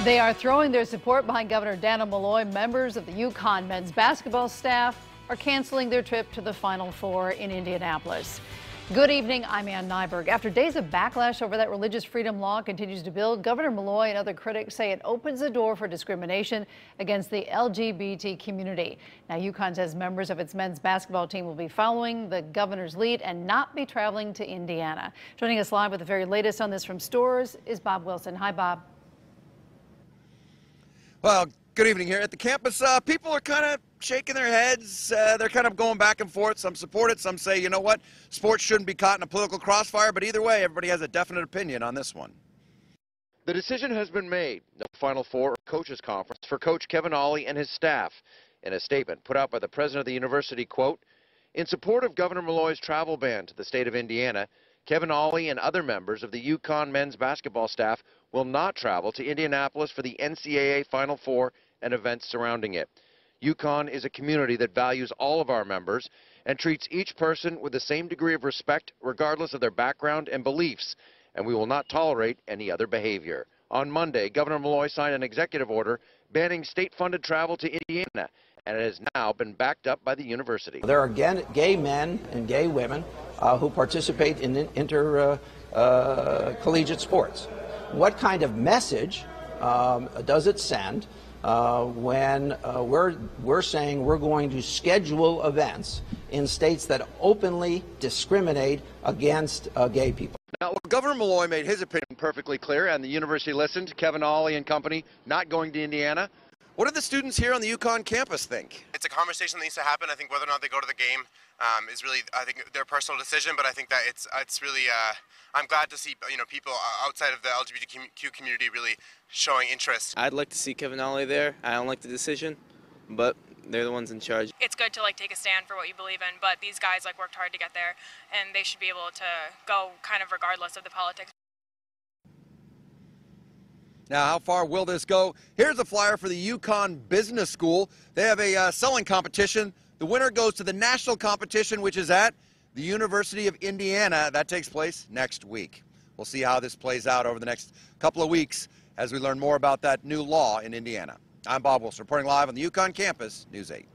They are throwing their support behind Governor Dannel Malloy. Members of the UConn men's basketball staff are canceling their trip to the Final Four in Indianapolis. Good evening, I'm Ann Nyberg. After days of backlash over that religious freedom law continues to build, Governor Malloy and other critics say it opens the door for discrimination against the LGBT community. Now, UConn says members of its men's basketball team will be following the governor's lead and not be traveling to Indiana. Joining us live with the very latest on this from Stores is Bob Wilson. Hi, Bob. Well, good evening here at the campus. People are kind of shaking their heads. They're kind of going back and forth. Some support it. Some say, you know what, sports shouldn't be caught in a political crossfire. But either way, everybody has a definite opinion on this one. The decision has been made. The Final Four coaches conference for Coach Kevin Ollie and his staff. In a statement put out by the president of the university, quote, in support of Governor Malloy's travel ban to the state of Indiana, Kevin Ollie and other members of the UConn men's basketball staff will not travel to Indianapolis for the NCAA Final Four and events surrounding it. UConn is a community that values all of our members and treats each person with the same degree of respect regardless of their background and beliefs, and we will not tolerate any other behavior. On Monday, Governor Malloy signed an executive order banning state-funded travel to Indiana, and it has now been backed up by the university. There are gay men and gay women who participate in collegiate sports. What kind of message does it send when we're saying we're going to schedule events in states that openly discriminate against gay people? Now, Governor Malloy made his opinion perfectly clear, and the university listened. Kevin Ollie and company not going to Indiana. What do the students here on the UConn campus think? It's a conversation that needs to happen. I think whether or not they go to the game is really, I think, their personal decision. But I think that it's really, I'm glad to see people outside of the LGBTQ community really showing interest. I'd like to see Kevin Ollie there. I don't like the decision, but they're the ones in charge. It's good to take a stand for what you believe in, but these guys worked hard to get there, and they should be able to go kind of regardless of the politics. Now, how far will this go? Here's a flyer for the UConn Business School. They have a selling competition. The winner goes to the national competition, which is at the University of Indiana. That takes place next week. We'll see how this plays out over the next couple of weeks as we learn more about that new law in Indiana. I'm Bob Wilson, reporting live on the UConn campus, News 8.